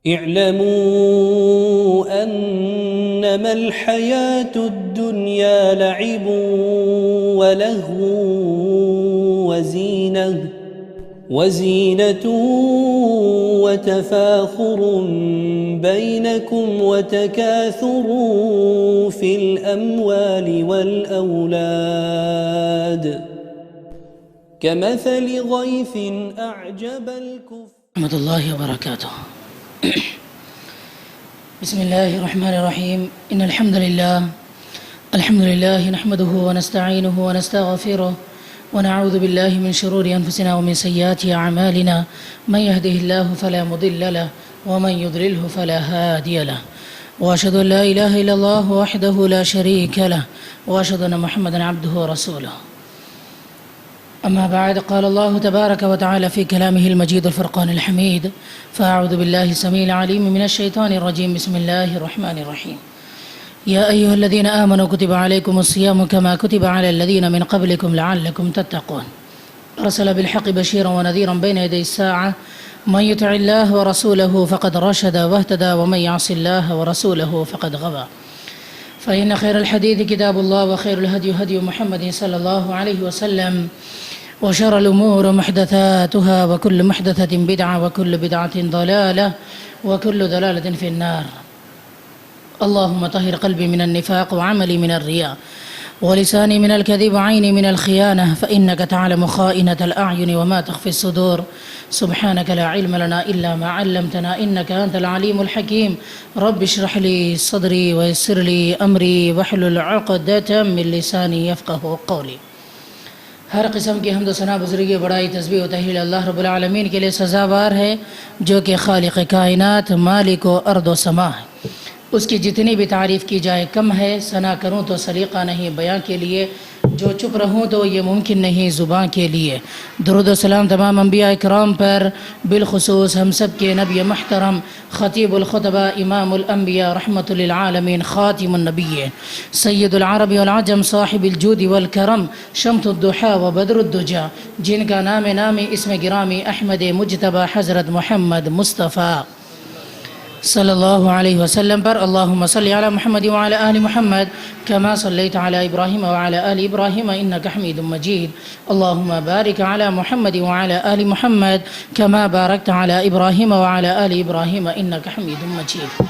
اعلموا انما الحياة الدنيا لعب ولهو وزينة وتفاخر بينكم وتكاثر في الأموال والأولاد كمثل غيث أعجب الكفار. رحمۃ اللہ وبرکاتہ. بسم اللہ الرحمن الرحیم. ان الحمد للہ نحمده ونستعینه ونستغفره ونعوذ بالله من شرور انفسنا ومن سيئات اعمالنا من يهده الله فلا مضل له ومن يضلله فلا هادي له واشهد ان لا اله الا الله وحده لا شريك له واشهد ان محمدا عبده ورسوله. أما بعد، قال الله تبارك وتعالى في كلامه المجيد الفرقان الحميد: فأعوذ بالله السميع العليم من الشيطان الرجيم. بسم الله الرحمن الرحيم. يا أيها الذين آمنوا كتب عليكم الصيام كما كتب على الذين من قبلكم لعلكم تتقون. أرسل بالحق بشيرا ونذيرا بين يدي الساعة من يطع الله ورسوله فقد رشد واهتدى ومن يعص الله ورسوله فقد غوى. فإن خير الحديث كتاب الله وخير الهدي هدي محمد صلى الله عليه وسلم وشر الأمور محدثاتها وكل محدثة بدعة وكل بدعة ضلالة وكل ضلالة في النار. اللهم طهر قلبي من النفاق وعملي من الرياء ولساني من الكذب وعيني من الخيانة فإنك تعلم خائنة الأعين وما تخفي الصدور. سبحانك لا علم لنا إلا ما علمتنا إنك أنت العليم الحكيم. رب اشرح لي صدري ويسر لي أمري واحلل عقدة من لساني يفقه قولي. ہر قسم کی حمد و ثنا، بزرگی، بڑائی، تسبیح و تحلیل اللہ رب العالمین کے لیے سزاوار ہے، جو کہ خالق کائنات، مالک و ارض و سما ہے. اس کی جتنی بھی تعریف کی جائے کم ہے. ثنا کروں تو سلیقہ نہیں بیاں کے لیے، جو چپ رہوں تو یہ ممکن نہیں زباں کے لیے. درود و سلام تمام انبیاء اکرام پر، بالخصوص ہم سب کے نبی محترم، خطیب الخطبہ، امام الانبیاء، رحمت للعالمین، خاتم النبی، سید العرب والعجم، صاحب الجود والکرم، شمس الضحی و بدر الدجا، جن کا نام اسم گرامی احمد مجتبی حضرت محمد مصطفیٰ صلی اللہ علیہ وسلم پر. اللہم صلی علی محمد وعلی آل محمد کما صلیت علی ابراہیم وعلی آل ابراہیم انک حمید مجید. اللہم بارک علی محمد وعلی آل محمد کما بارکت علی ابراہیم وعلی آل ابراہیم انک حمید مجید.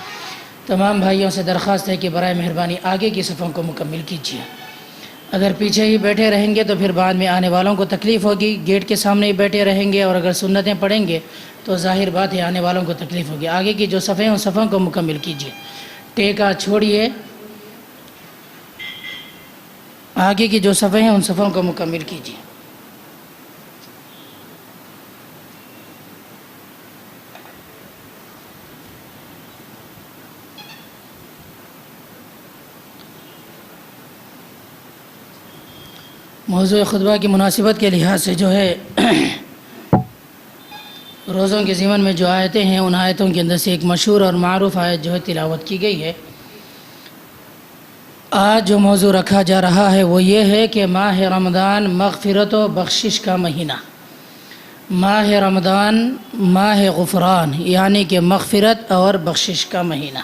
تمام بھائیوں سے درخواست ہے کہ برائے مہربانی آگے کی صفوں کو مکمل کیجیے. اگر پیچھے ہی بیٹھے رہیں گے تو پھر بعد میں آنے والوں کو تکلیف ہوگی. گیٹ کے سامنے ہی بیٹھے رہیں گے اور اگر سنتیں پڑھیں گے تو ظاہر بات ہے آنے والوں کو تکلیف ہوگی. آگے کی جو صفیں ہیں ان صفوں کو مکمل کیجیے. ٹیکا چھوڑیے. آگے کی جو صفیں ہیں ان صفوں کو مکمل کیجیے. موضوع خطبہ کی مناسبت کے لحاظ سے جو ہے روزوں کے ضمن میں جو آیتیں ہیں ان آیتوں کے اندر سے ایک مشہور اور معروف آیت جو ہے تلاوت کی گئی ہے. آج جو موضوع رکھا جا رہا ہے وہ یہ ہے کہ ماہ رمضان مغفرت و بخشش کا مہینہ. ماہ رمضان ماہ غفران یعنی کہ مغفرت اور بخشش کا مہینہ.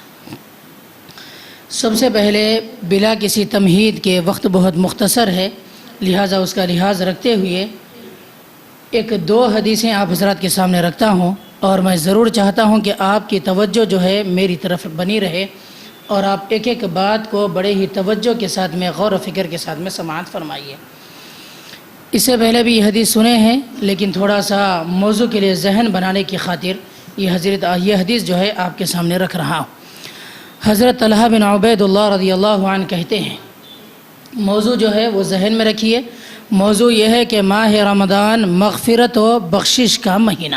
سب سے پہلے بلا کسی تمہید کے، وقت بہت مختصر ہے لہٰذا اس کا لحاظ رکھتے ہوئے ایک دو حدیثیں آپ حضرات کے سامنے رکھتا ہوں اور میں ضرور چاہتا ہوں کہ آپ کی توجہ جو ہے میری طرف بنی رہے اور آپ ایک ایک بات کو بڑے ہی توجہ کے ساتھ میں، غور و فکر کے ساتھ میں سماعت فرمائیے. اس سے پہلے بھی یہ حدیث سنے ہیں لیکن تھوڑا سا موضوع کے لیے ذہن بنانے کی خاطر یہ حدیث جو ہے آپ کے سامنے رکھ رہا ہوں. حضرت طلحہ بن عبید اللہ رضی اللہ عنہ کہتے ہیں، موضوع جو ہے وہ ذہن میں رکھیے. موضوع یہ ہے کہ ماہ رمضان مغفرت و بخشش کا مہینہ.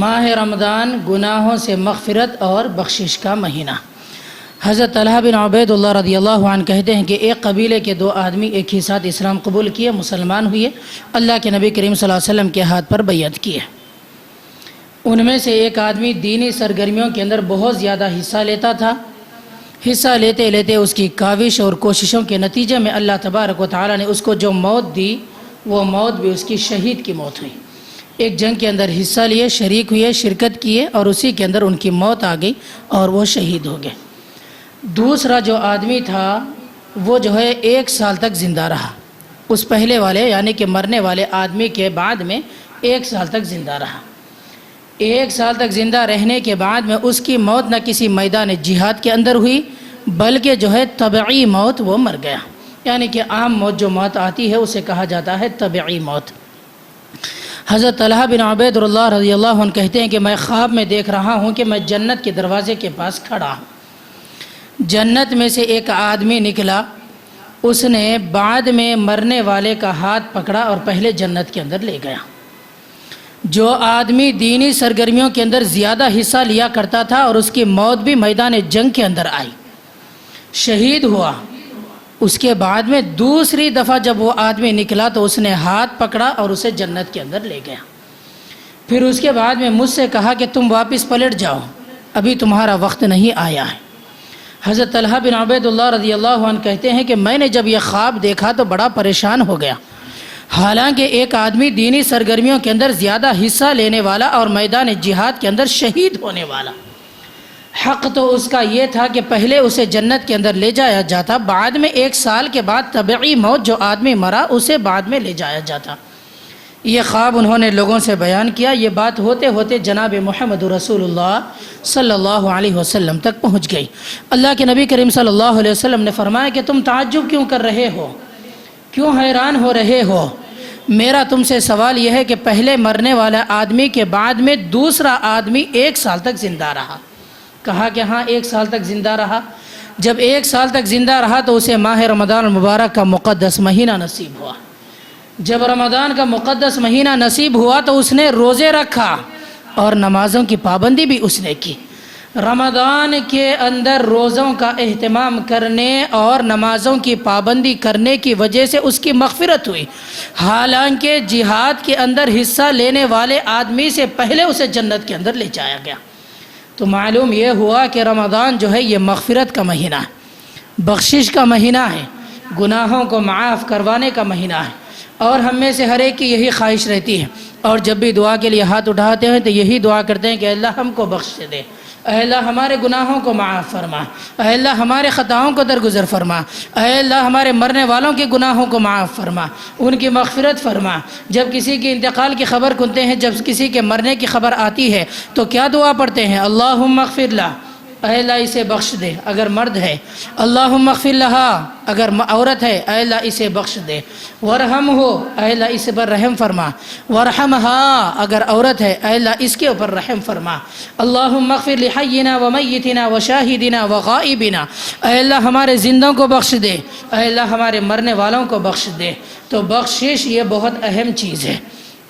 ماہ رمضان گناہوں سے مغفرت اور بخشش کا مہینہ. حضرت طلحہ بن عبید اللہ رضی اللہ عنہ کہتے ہیں کہ ایک قبیلے کے دو آدمی ایک ہی ساتھ اسلام قبول کیے، مسلمان ہوئے، اللہ کے نبی کریم صلی اللہ علیہ وسلم کے ہاتھ پر بیعت کیے. ان میں سے ایک آدمی دینی سرگرمیوں کے اندر بہت زیادہ حصہ لیتا تھا. حصہ لیتے لیتے اس کی کاوش اور کوششوں کے نتیجے میں اللہ تبارک و تعالی نے اس کو جو موت دی وہ موت بھی اس کی شہید کی موت ہوئی. ایک جنگ کے اندر حصہ لیے، شریک ہوئے، شرکت کیے اور اسی کے اندر ان کی موت آ گئی اور وہ شہید ہو گئے۔ دوسرا جو آدمی تھا وہ جو ہے 1 سال تک زندہ رہا، اس پہلے والے یعنی کہ مرنے والے آدمی کے بعد میں 1 سال تک زندہ رہا۔ 1 سال تک زندہ رہنے کے بعد میں اس کی موت نہ کسی میدان جہاد کے اندر ہوئی بلکہ جو ہے طبعی موت وہ مر گیا، یعنی کہ عام موت جو موت آتی ہے اسے کہا جاتا ہے طبعی موت۔ حضرت طلحہ بن عبید اللہ رضی اللہ عنہ کہتے ہیں کہ میں خواب میں دیکھ رہا ہوں کہ میں جنت کے دروازے کے پاس کھڑا ہوں، جنت میں سے ایک آدمی نکلا، اس نے بعد میں مرنے والے کا ہاتھ پکڑا اور پہلے جنت کے اندر لے گیا۔ جو آدمی دینی سرگرمیوں کے اندر زیادہ حصہ لیا کرتا تھا اور اس کی موت بھی میدان جنگ کے اندر آئی، شہید ہوا، اس کے بعد میں دوسری دفعہ جب وہ آدمی نکلا تو اس نے ہاتھ پکڑا اور اسے جنت کے اندر لے گیا۔ پھر اس کے بعد میں مجھ سے کہا کہ تم واپس پلٹ جاؤ، ابھی تمہارا وقت نہیں آیا ہے۔ حضرت طلحہ بن عبید اللہ رضی اللہ عنہ کہتے ہیں کہ میں نے جب یہ خواب دیکھا تو بڑا پریشان ہو گیا، حالانکہ ایک آدمی دینی سرگرمیوں کے اندر زیادہ حصہ لینے والا اور میدان جہاد کے اندر شہید ہونے والا، حق تو اس کا یہ تھا کہ پہلے اسے جنت کے اندر لے جایا جاتا، بعد میں 1 سال کے بعد طبعی موت جو آدمی مرا اسے بعد میں لے جایا جاتا۔ یہ خواب انہوں نے لوگوں سے بیان کیا، یہ بات ہوتے ہوتے جناب محمد رسول اللہ صلی اللہ علیہ وسلم تک پہنچ گئی۔ اللہ کے نبی کریم صلی اللہ علیہ وسلم نے فرمایا کہ تم تعجب کیوں کر رہے ہو، کیوں حیران ہو رہے ہو؟ میرا تم سے سوال یہ ہے کہ پہلے مرنے والا آدمی کے بعد میں دوسرا آدمی 1 سال تک زندہ رہا۔ کہا کہ ہاں 1 سال تک زندہ رہا۔ جب 1 سال تک زندہ رہا تو اسے ماہ رمضان المبارک کا مقدس مہینہ نصیب ہوا۔ جب رمضان کا مقدس مہینہ نصیب ہوا تو اس نے روزے رکھا اور نمازوں کی پابندی بھی اس نے کی۔ رمضان کے اندر روزوں کا اہتمام کرنے اور نمازوں کی پابندی کرنے کی وجہ سے اس کی مغفرت ہوئی، حالانکہ جہاد کے اندر حصہ لینے والے آدمی سے پہلے اسے جنت کے اندر لے جایا گیا۔ تو معلوم یہ ہوا کہ رمضان جو ہے یہ مغفرت کا مہینہ ہے، بخشش کا مہینہ ہے، گناہوں کو معاف کروانے کا مہینہ ہے، اور ہم میں سے ہر ایک کی یہی خواہش رہتی ہے، اور جب بھی دعا کے لیے ہاتھ اٹھاتے ہیں تو یہی دعا کرتے ہیں کہ اللہ ہم کو بخش دے، اے اللہ ہمارے گناہوں کو معاف فرما، اے اللہ ہمارے خطاؤں کو درگزر فرما، اے اللہ ہمارے مرنے والوں کے گناہوں کو معاف فرما، ان کی مغفرت فرما۔ جب کسی کی انتقال کی خبر سنتے ہیں، جب کسی کے مرنے کی خبر آتی ہے تو کیا دعا پڑھتے ہیں؟ اللہم اغفر لہ، اے اللہ اسے بخش دے اگر مرد ہے، اللہم اغفر لہا اگر عورت ہے، اے اللہ اسے بخش دے، ورحم ہو، اے اللہ اس پر رحم فرما، ورحمہا اگر عورت ہے، اے اللہ اس کے اوپر رحم فرما، اللہم اغفر لحینا ومیتنا وشاہدنا وغائبنا، اے اللہ ہمارے زندوں کو بخش دے، اے اللہ ہمارے مرنے والوں کو بخش دے۔ تو بخشش یہ بہت اہم چیز ہے،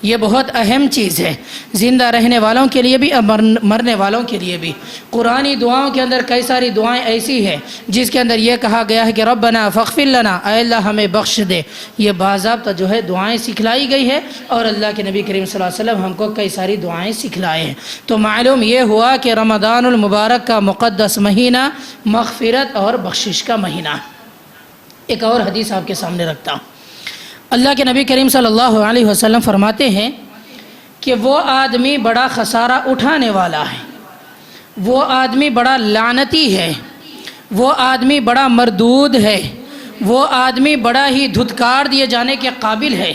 یہ بہت اہم چیز ہے، زندہ رہنے والوں کے لیے بھی اور مرنے والوں کے لیے بھی۔ قرآنی دعاؤں کے اندر کئی ساری دعائیں ایسی ہیں جس کے اندر یہ کہا گیا ہے کہ ربنا فاغفر لنا، اے اللہ ہمیں بخش دے۔ یہ باضابطہ جو ہے دعائیں سکھلائی گئی ہے، اور اللہ کے نبی کریم صلی اللہ علیہ وسلم ہم کو کئی ساری دعائیں سکھلائے ہیں۔ تو معلوم یہ ہوا کہ رمضان المبارک کا مقدس مہینہ مغفرت اور بخشش کا مہینہ۔ ایک اور حدیث آپ کے سامنے رکھتا ہوں۔ اللہ کے نبی کریم صلی اللہ علیہ وسلم فرماتے ہیں کہ وہ آدمی بڑا خسارہ اٹھانے والا ہے، وہ آدمی بڑا لعنتی ہے، وہ آدمی بڑا مردود ہے، وہ آدمی بڑا ہی دھتکار دیے جانے کے قابل ہے۔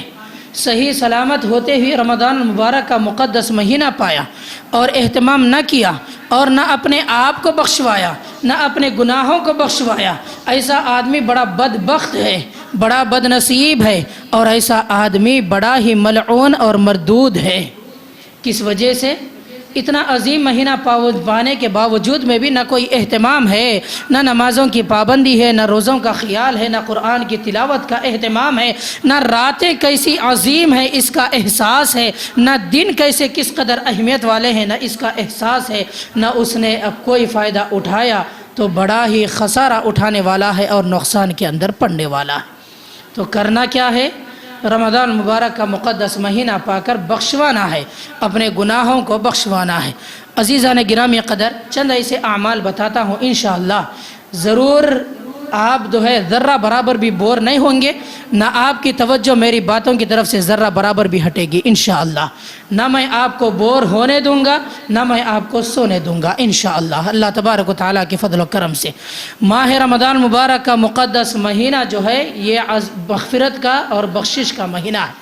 صحیح سلامت ہوتے ہوئے رمضان المبارک کا مقدس مہینہ پایا اور اہتمام نہ کیا اور نہ اپنے آپ کو بخشوایا، نہ اپنے گناہوں کو بخشوایا، ایسا آدمی بڑا بدبخت ہے، بڑا بد نصیب ہے، اور ایسا آدمی بڑا ہی ملعون اور مردود ہے۔ کس وجہ سے؟ اتنا عظیم مہینہ پانے کے باوجود میں بھی نہ کوئی اہتمام ہے، نہ نمازوں کی پابندی ہے، نہ روزوں کا خیال ہے، نہ قرآن کی تلاوت کا اہتمام ہے، نہ راتیں کیسی عظیم ہیں اس کا احساس ہے، نہ دن کیسے کس قدر اہمیت والے ہیں نہ اس کا احساس ہے، نہ اس نے اب کوئی فائدہ اٹھایا، تو بڑا ہی خسارہ اٹھانے والا ہے اور نقصان کے اندر پڑنے والا ہے۔ تو کرنا کیا ہے؟ رمضان مبارک کا مقدس مہینہ پا کر بخشوانا ہے، اپنے گناہوں کو بخشوانا ہے۔ عزیزان گرامی قدر، چند ایسے اعمال بتاتا ہوں انشاءاللہ ضرور آپ جو ہے ذرہ برابر بھی بور نہیں ہوں گے، نہ آپ کی توجہ میری باتوں کی طرف سے ذرہ برابر بھی ہٹے گی انشاءاللہ۔ نہ میں آپ کو بور ہونے دوں گا، نہ میں آپ کو سونے دوں گا انشاءاللہ، اللہ تبارک و تعالیٰ کے فضل و کرم سے۔ ماہ رمضان مبارک کا مقدس مہینہ جو ہے یہ مغفرت کا اور بخشش کا مہینہ ہے۔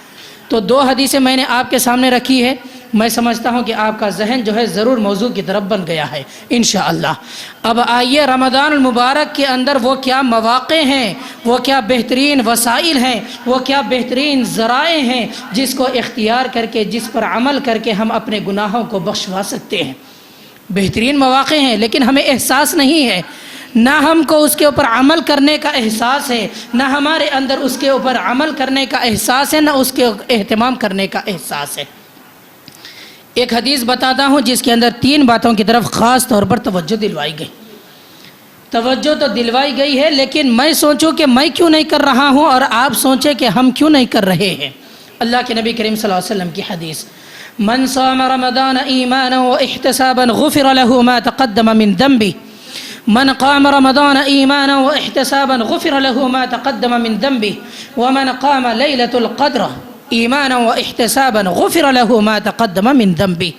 تو 2 حدیثیں میں نے آپ کے سامنے رکھی ہے، میں سمجھتا ہوں کہ آپ کا ذہن جو ہے ضرور موضوع کی طرف بن گیا ہے انشاءاللہ۔ اب آئیے رمضان المبارک کے اندر وہ کیا مواقع ہیں، وہ کیا بہترین وسائل ہیں، وہ کیا بہترین ذرائع ہیں جس کو اختیار کر کے، جس پر عمل کر کے ہم اپنے گناہوں کو بخشوا سکتے ہیں۔ بہترین مواقع ہیں لیکن ہمیں احساس نہیں ہے، نہ ہم کو اس کے اوپر عمل کرنے کا احساس ہے، نہ ہمارے اندر اس کے اوپر عمل کرنے کا احساس ہے، نہ اس کے اہتمام کرنے کا احساس ہے۔ ایک حدیث بتاتا ہوں جس کے اندر 3 باتوں کی طرف خاص طور پر توجہ دلوائی گئی۔ توجہ تو دلوائی گئی ہے لیکن میں سوچوں کہ میں کیوں نہیں کر رہا ہوں اور آپ سوچیں کہ ہم کیوں نہیں کر رہے ہیں۔ اللہ کے نبی کریم صلی اللہ علیہ وسلم کی حدیث، من صام رمضان ایمانا واحتسابا غفر له ما تقدم من ذنبه، من قام رمضان ایمانا واحتسابا غفر له ما تقدم من ذنبه، ومن قام ليلة القدر ایمانا و احتسابا غفر له ما تقدم من ذنبی۔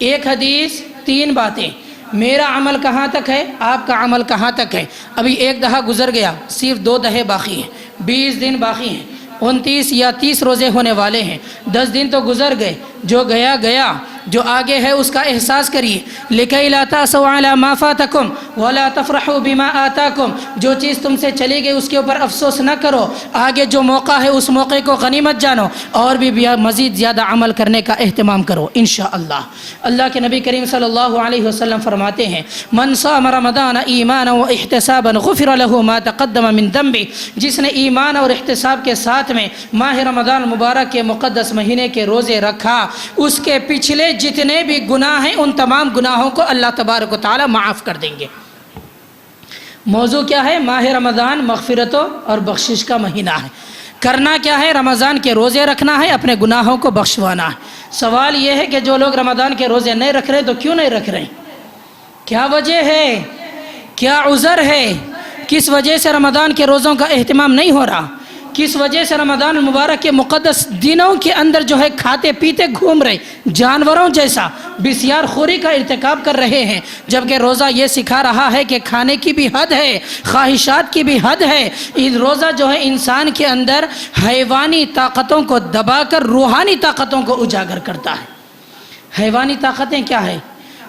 ایک حدیث 3 باتیں، میرا عمل کہاں تک ہے، آپ کا عمل کہاں تک ہے۔ ابھی 1 دہا گزر گیا، صرف 2 دہے باقی ہیں، 20 دن باقی ہیں، 29 یا 30 روزے ہونے والے ہیں، 10 دن تو گزر گئے، جو گیا گیا، جو آگے ہے اس کا احساس کریے۔ لِكَيْ لَا تَأْسَوْا عَلَىٰ مَا فَاتَكُمْ وَلَا تَفْرَحُوا بِمَا آتَاكُمْ، جو چیز تم سے چلی گئی اس کے اوپر افسوس نہ کرو، آگے جو موقع ہے اس موقع کو غنیمت جانو اور بھی مزید زیادہ عمل کرنے کا اہتمام کرو انشاءاللہ۔ اللہ کے نبی کریم صلی اللہ علیہ وسلم فرماتے ہیں، من صام رمضان ایمانا و احتسابا غفر له ما تقدم من ذنبه، جس نے ایمان اور احتساب کے ساتھ میں ماہ رمضان مبارک کے مقدس مہینے کے روزے رکھا، اس کے پچھلے جتنے بھی گناہ ہیں ان تمام گناہوں کو اللہ تبارک و تعالی معاف کر دیں گے۔ موضوع کیا ہے؟ ماہ رمضان مغفرتوں اور بخشش کا مہینہ ہے۔ کرنا کیا ہے؟ رمضان کے روزے رکھنا ہے، اپنے گناہوں کو بخشوانا ہے۔ سوال یہ ہے کہ جو لوگ رمضان کے روزے نہیں رکھ رہے تو کیوں نہیں رکھ رہے؟ کیا وجہ ہے؟ کیا عذر ہے؟ کس وجہ سے رمضان کے روزوں کا اہتمام نہیں ہو رہا؟ کس وجہ سے رمضان المبارک کے مقدس دنوں کے اندر جو ہے کھاتے پیتے گھوم رہے، جانوروں جیسا بسیار خوری کا ارتکاب کر رہے ہیں، جبکہ روزہ یہ سکھا رہا ہے کہ کھانے کی بھی حد ہے، خواہشات کی بھی حد ہے۔ روزہ جو ہے انسان کے اندر حیوانی طاقتوں کو دبا کر روحانی طاقتوں کو اجاگر کرتا ہے۔ حیوانی طاقتیں کیا ہے؟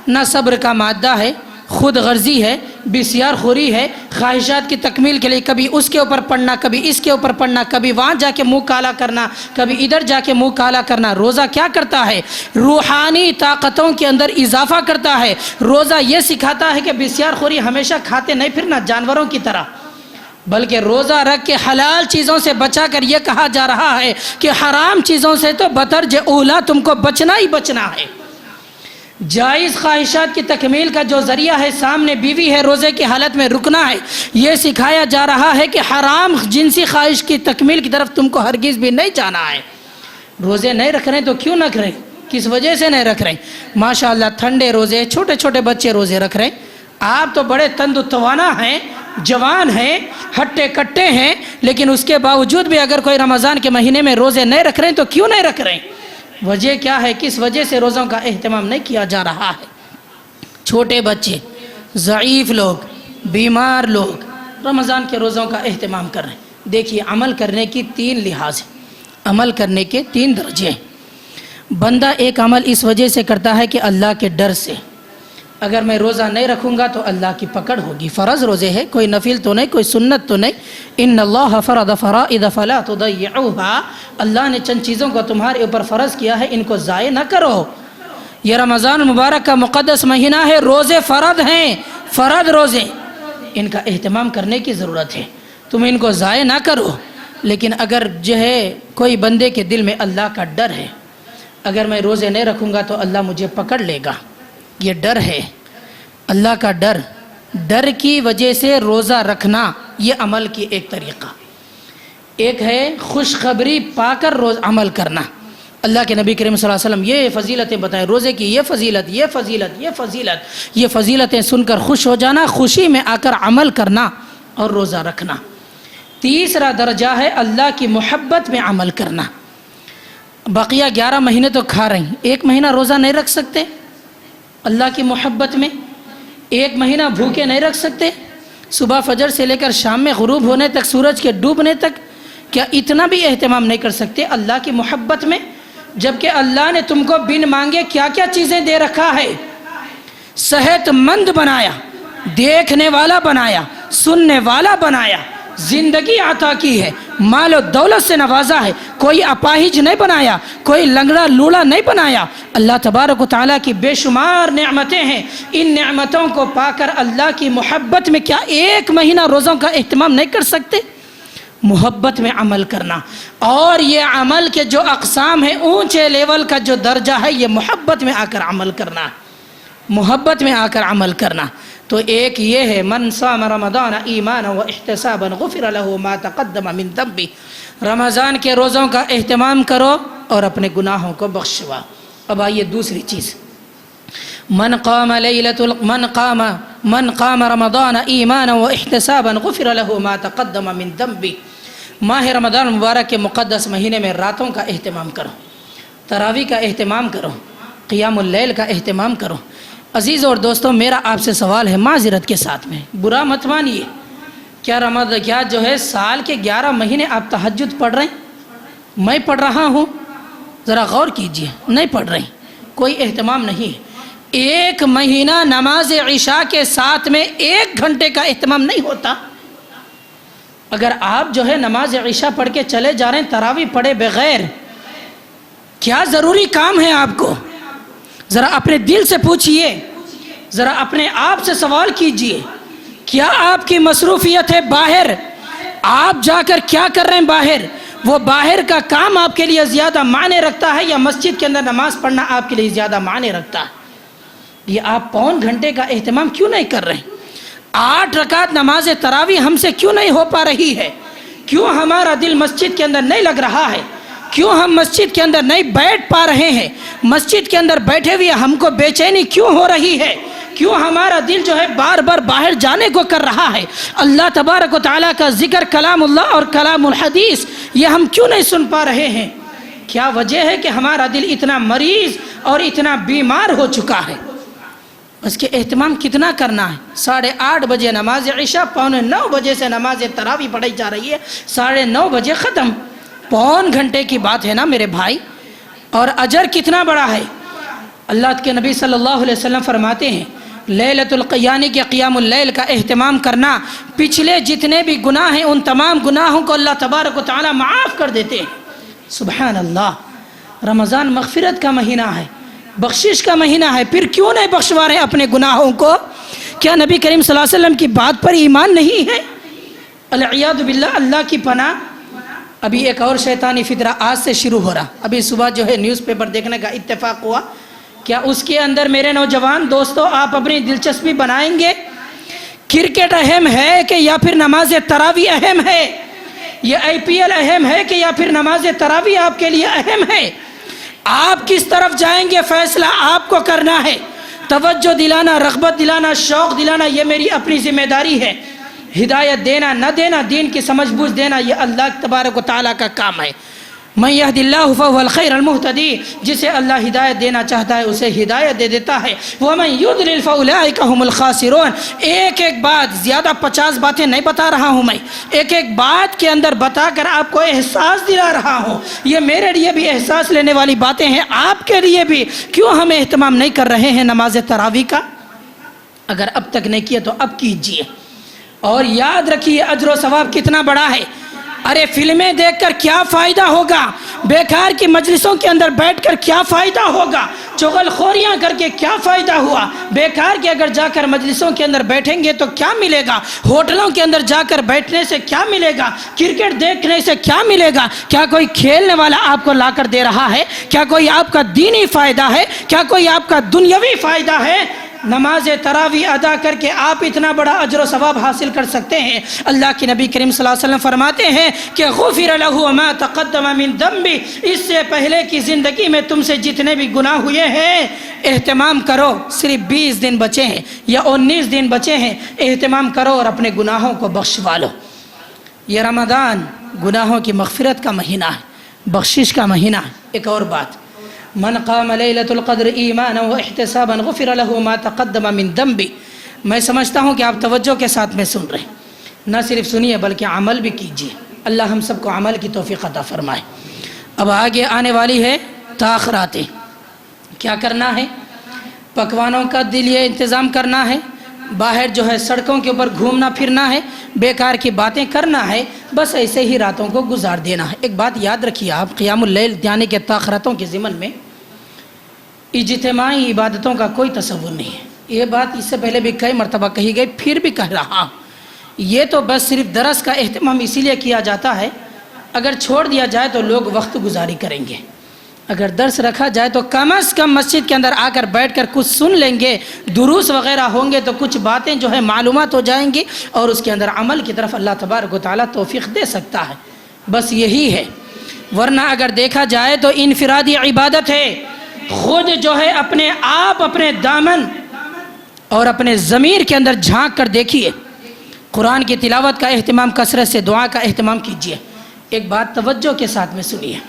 نہ صبر کا مادہ ہے، خود غرضی ہے، بسیار خوری ہے، خواہشات کی تکمیل کے لیے کبھی اس کے اوپر پڑھنا، کبھی اس کے اوپر پڑھنا، کبھی وہاں جا کے منہ کالا کرنا، کبھی ادھر جا کے منہ کالا کرنا۔ روزہ کیا کرتا ہے؟ روحانی طاقتوں کے اندر اضافہ کرتا ہے۔ روزہ یہ سکھاتا ہے کہ بسیار خوری ہمیشہ کھاتے نہیں پھرنا جانوروں کی طرح، بلکہ روزہ رکھ کے حلال چیزوں سے بچا کر یہ کہا جا رہا ہے کہ حرام چیزوں سے تو بطرج اولا تم کو بچنا ہی بچنا ہے۔ جائز خواہشات کی تکمیل کا جو ذریعہ ہے، سامنے بیوی ہے، روزے کی حالت میں رکنا ہے، یہ سکھایا جا رہا ہے کہ حرام جنسی خواہش کی تکمیل کی طرف تم کو ہرگز بھی نہیں جانا ہے۔ روزے نہیں رکھ رہے تو کیوں نہ رکھ رہے؟ کس وجہ سے نہیں رکھ رہے؟ ماشاءاللہ ٹھنڈے روزے، چھوٹے چھوٹے بچے روزے رکھ رہے، آپ تو بڑے تند و توانا ہیں، جوان ہیں، ہٹے کٹے ہیں، لیکن اس کے باوجود بھی اگر کوئی رمضان کے مہینے میں روزے نہیں رکھ رہے تو کیوں نہیں رکھ رہے؟ وجہ کیا ہے؟ کس وجہ سے روزوں کا اہتمام نہیں کیا جا رہا ہے؟ چھوٹے بچے، ضعیف لوگ، بیمار لوگ رمضان کے روزوں کا اہتمام کر رہے ہیں۔ دیکھیے، عمل کرنے کی 3 لحاظ ہیں، عمل کرنے کے 3 درجے ہیں۔ بندہ ایک عمل اس وجہ سے کرتا ہے کہ اللہ کے ڈر سے، اگر میں روزہ نہیں رکھوں گا تو اللہ کی پکڑ ہوگی۔ فرض روزے ہے، کوئی نفل تو نہیں، کوئی سنت تو نہیں۔ ان اللہ فرض فرائض فلا تضيعوها، اللہ نے چند چیزوں کو تمہارے اوپر فرض کیا ہے، ان کو ضائع نہ کرو۔ یہ رمضان مبارک کا مقدس مہینہ ہے، روزے فرض ہیں، فرض روزے، ان کا اہتمام کرنے کی ضرورت ہے، تم ان کو ضائع نہ کرو۔ لیکن اگر جو ہے کوئی بندے کے دل میں اللہ کا ڈر ہے، اگر میں روزے نہیں رکھوں گا تو اللہ مجھے پکڑ لے گا، یہ ڈر ہے، اللہ کا ڈر، ڈر کی وجہ سے روزہ رکھنا یہ عمل کی ایک طریقہ۔ ایک ہے خوشخبری پا کر عمل کرنا۔ اللہ کے نبی کریم صلی اللہ علیہ وسلم یہ فضیلتیں بتائیں، روزے کی یہ فضیلت، یہ فضیلت، یہ فضیلت، یہ فضیلتیں سن کر خوش ہو جانا، خوشی میں آ کر عمل کرنا اور روزہ رکھنا۔ تیسرا درجہ ہے اللہ کی محبت میں عمل کرنا۔ بقیہ 11 مہینے تو کھا رہی ہیں، 1 مہینہ روزہ نہیں رکھ سکتے اللہ کی محبت میں؟ 1 مہینہ بھوکے نہیں رکھ سکتے؟ صبح فجر سے لے کر شام میں غروب ہونے تک، سورج کے ڈوبنے تک کیا اتنا بھی اہتمام نہیں کر سکتے اللہ کی محبت میں؟ جبکہ اللہ نے تم کو بن مانگے کیا کیا چیزیں دے رکھا ہے، صحت مند بنایا، دیکھنے والا بنایا، سننے والا بنایا، زندگی عطا کی ہے، مال و دولت سے نوازا ہے، کوئی اپاہج نہیں بنایا، کوئی لنگڑا لوڑا نہیں بنایا۔ اللہ تبارک و تعالیٰ کی بے شمار نعمتیں ہیں، ان نعمتوں کو پا کر اللہ کی محبت میں کیا 1 مہینہ روزوں کا اہتمام نہیں کر سکتے؟ محبت میں عمل کرنا، اور یہ عمل کے جو اقسام ہیں، اونچے لیول کا جو درجہ ہے، یہ محبت میں آ کر عمل کرنا، محبت میں آ کر عمل کرنا۔ تو ایک یہ ہے من صام رمضان ایمانا و احتسابا غفر له ما تقدم من ذنبه، رمضان کے روزوں کا اہتمام کرو اور اپنے گناہوں کو بخشوا۔ اب آئیے دوسری چیز، من قام رمضان ایمانا و احتسابا غفر له ما تقدم من ذنبه۔ ماہ رمضان مبارک کے مقدس مہینے میں راتوں کا اہتمام کرو، تراویح کا اہتمام کرو، قیام اللیل کا اہتمام کرو۔ عزیز اور دوستوں، میرا آپ سے سوال ہے معذرت کے ساتھ میں، برا مت مانیے، کیا جو ہے سال کے 11 مہینے آپ تہجد پڑھ رہے ہیں؟ میں پڑھ رہا ہوں، ذرا غور کیجئے، نہیں پڑھ رہے ہیں، کوئی اہتمام نہیں ہے۔ 1 مہینہ نماز عشاء کے ساتھ میں 1 گھنٹے کا اہتمام نہیں ہوتا۔ اگر آپ جو ہے نماز عشاء پڑھ کے چلے جا رہے ہیں تراویح پڑھے بغیر، کیا ضروری کام ہے آپ کو؟ ذرا اپنے دل سے پوچھئے، ذرا اپنے آپ سے سوال کیجئے، کیا آپ کی مصروفیت ہے باہر؟ آپ جا کر کیا کر رہے ہیں باہر؟ وہ باہر کا کام آپ کے لیے زیادہ معنی رکھتا ہے یا مسجد کے اندر نماز پڑھنا آپ کے لیے زیادہ معنی رکھتا ہے؟ یہ آپ 1.25 گھنٹے کا اہتمام کیوں نہیں کر رہے ہیں؟ 8 رکعت نماز تراویح ہم سے کیوں نہیں ہو پا رہی ہے؟ کیوں ہمارا دل مسجد کے اندر نہیں لگ رہا ہے؟ کیوں ہم مسجد کے اندر نہیں بیٹھ پا رہے ہیں؟ مسجد کے اندر بیٹھے ہوئے ہم کو بے چینی کیوں ہو رہی ہے؟ کیوں ہمارا دل جو ہے بار بار باہر جانے کو کر رہا ہے؟ اللہ تبارک و تعالیٰ کا ذکر، کلام اللہ اور کلام الحدیث، یہ ہم کیوں نہیں سن پا رہے ہیں؟ کیا وجہ ہے کہ ہمارا دل اتنا مریض اور اتنا بیمار ہو چکا ہے؟ اس کے اہتمام کتنا کرنا ہے؟ 8:30 بجے نماز عشاء، 8:45 بجے سے نماز تراویح پڑھی جا رہی ہے، 9:30 بجے ختم، 1.25 گھنٹے کی بات ہے نا میرے بھائی، اور اجر کتنا بڑا ہے۔ اللہ کے نبی صلی اللہ علیہ وسلم فرماتے ہیں لیلۃ القیانی کے قیام اللیل کا اہتمام کرنا پچھلے جتنے بھی گناہ ہیں ان تمام گناہوں کو اللہ تبارک و تعالی معاف کر دیتے ہیں۔ سبحان اللہ، رمضان مغفرت کا مہینہ ہے، بخشش کا مہینہ ہے، پھر کیوں نہیں بخشوا رہے اپنے گناہوں کو؟ کیا نبی کریم صلی اللہ علیہ وسلم کی بات پر ایمان نہیں ہے؟ العیاذ باللہ، اللہ کی پناہ۔ ابھی ایک اور شیطانی فطرہ آج سے شروع ہو رہا، ابھی صبح جو ہے نیوز پیپر دیکھنے کا اتفاق ہوا، کیا اس کے اندر میرے نوجوان دوستو آپ اپنی دلچسپی بنائیں گے؟ کرکٹ اہم ہے کہ یا پھر نماز تراویح اہم ہے؟ یہ IPL اہم ہے کہ یا پھر نماز تراویح آپ کے لیے اہم ہے؟ آپ کس طرف جائیں گے فیصلہ آپ کو کرنا ہے۔ توجہ دلانا، رغبت دلانا، شوق دلانا یہ میری اپنی ذمہ داری ہے۔ ہدایت دینا نہ دینا، دین کی سمجھ بوجھ دینا یہ اللہ تبارک و تعالیٰ کا کام ہے۔ من یہد اللہ فہو الخیر المہتدی، جسے اللہ ہدایت دینا چاہتا ہے اسے ہدایت دے دیتا ہے۔ ومن یضلل فاولئک هم الخاسرون۔ ایک ایک بات، زیادہ 50 باتیں نہیں بتا رہا ہوں میں، ایک ایک بات کے اندر بتا کر آپ کو احساس دلا رہا ہوں، یہ میرے لیے بھی احساس لینے والی باتیں ہیں، آپ کے لیے بھی۔ کیوں ہم اہتمام نہیں کر رہے ہیں نماز تراویح کا؟ اگر اب تک نہیں کیا تو اب کیجئے، اور یاد رکھیے اجر و ثواب کتنا بڑا ہے۔ ارے فلمیں دیکھ کر کیا فائدہ ہوگا؟ بیکار کی مجلسوں کے اندر بیٹھ کر کیا فائدہ ہوگا؟ چغل خوریاں کر کے کیا فائدہ ہوا؟ بیکار کے اگر جا کر مجلسوں کے اندر بیٹھیں گے تو کیا ملے گا؟ ہوٹلوں کے اندر جا کر بیٹھنے سے کیا ملے گا؟ کرکٹ دیکھنے سے کیا ملے گا؟ کیا کوئی کھیلنے والا آپ کو لا کر دے رہا ہے؟ کیا کوئی آپ کا دینی فائدہ ہے؟ کیا کوئی آپ کا دنیاوی فائدہ ہے؟ نماز تراویح ادا کر کے آپ اتنا بڑا اجر و ثواب حاصل کر سکتے ہیں۔ اللہ کے نبی کریم صلی اللہ علیہ وسلم فرماتے ہیں کہ غفر لہ ما تقدم من ذنبہ، اس سے پہلے کی زندگی میں تم سے جتنے بھی گناہ ہوئے ہیں اہتمام کرو، صرف 20 دن بچے ہیں یا 19 دن بچے ہیں، اہتمام کرو اور اپنے گناہوں کو بخشوا لو۔ یہ رمضان گناہوں کی مغفرت کا مہینہ ہے، بخشش کا مہینہ ہے۔ ایک اور بات، من قام لیلۃ القدر ایمانا واحتسابا غفر له ما تقدم من ذنبہ۔ میں سمجھتا ہوں کہ آپ توجہ کے ساتھ میں سن رہے ہیں، نہ صرف سنیے بلکہ عمل بھی کیجیے۔ اللہ ہم سب کو عمل کی توفیق عطا فرمائے۔ اب آگے آنے والی ہے تاخراتیں۔ کیا کرنا ہے؟ پکوانوں کا لیے انتظام کرنا ہے، باہر جو ہے سڑکوں کے اوپر گھومنا پھرنا ہے، بیکار کی باتیں کرنا ہے، بس ایسے ہی راتوں کو گزار دینا ہے۔ ایک بات یاد رکھیے آپ، قیام اللیل یعنی کہ تاخراتوں کے ضمن میں اجتماعی عبادتوں کا کوئی تصور نہیں ہے۔ یہ بات اس سے پہلے بھی کئی مرتبہ کہی گئی، پھر بھی کہہ رہا ہوں، یہ تو بس صرف درس کا اہتمام اسی لیے کیا جاتا ہے، اگر چھوڑ دیا جائے تو لوگ وقت گزاری کریں گے۔ اگر درس رکھا جائے تو کم از کم مسجد کے اندر آ کر بیٹھ کر کچھ سن لیں گے، دروس وغیرہ ہوں گے تو کچھ باتیں جو ہے معلومات ہو جائیں گی اور اس کے اندر عمل کی طرف اللہ تبارک و تعالیٰ توفیق دے سکتا ہے، بس یہی ہے۔ ورنہ اگر دیکھا جائے تو انفرادی عبادت ہے، خود جو ہے اپنے آپ اپنے دامن اور اپنے ضمیر کے اندر جھانک کر دیکھیے، قرآن کی تلاوت کا اہتمام، کثرت سے دعا کا اہتمام کیجیے۔ ایک بات توجہ کے ساتھ میں سنیے،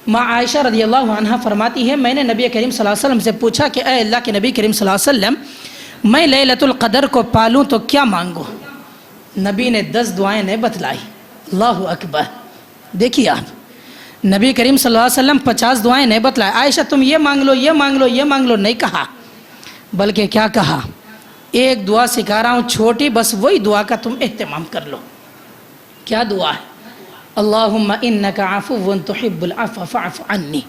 ماں عائشہ رضی اللہ عنہ فرماتی ہے، میں نے نبی کریم صلی اللہ علیہ وسلم سے پوچھا کہ اے اللہ کے نبی کریم صلی اللہ علیہ وسلم، میں لیلۃ القدر کو پالوں تو کیا مانگوں؟ نبی نے 10 دعائیں نہیں بتلائی۔ اللہ اکبر! دیکھیے آپ، نبی کریم صلی اللہ علیہ وسلم 50 دعائیں نہیں بتلائے، عائشہ تم یہ مانگ لو، یہ مانگ لو، یہ مانگ لو نہیں کہا، بلکہ کیا کہا؟ ایک دعا سکھا رہا ہوں چھوٹی، بس وہی دعا کا تم اہتمام کر لو۔ کیا دعا ہے؟ اللہم انک عفو تحب العفو فاعف عنی۔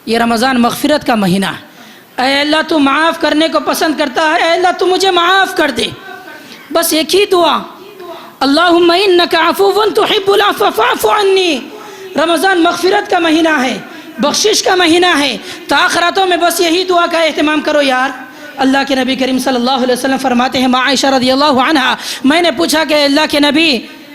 یہ رمضان مغفرت کا مہینہ ہے، اے اللہ تو معاف کرنے کو پسند کرتا ہے، اے اللہ تو مجھے معاف کر دے، بس ایک ہی دعا، اللہم انک عفو تحب العفو فاعف عنی۔ رمضان مغفرت کا مہینہ ہے، بخشش کا مہینہ ہے، تاخراتوں میں بس یہی دعا کا اہتمام کرو یار۔ اللہ کے نبی کریم صلی اللہ علیہ وسلم فرماتے ہیں، ماں عائشہ رضی اللہ عنہا، میں نے پوچھا کہ اللہ کے نبی،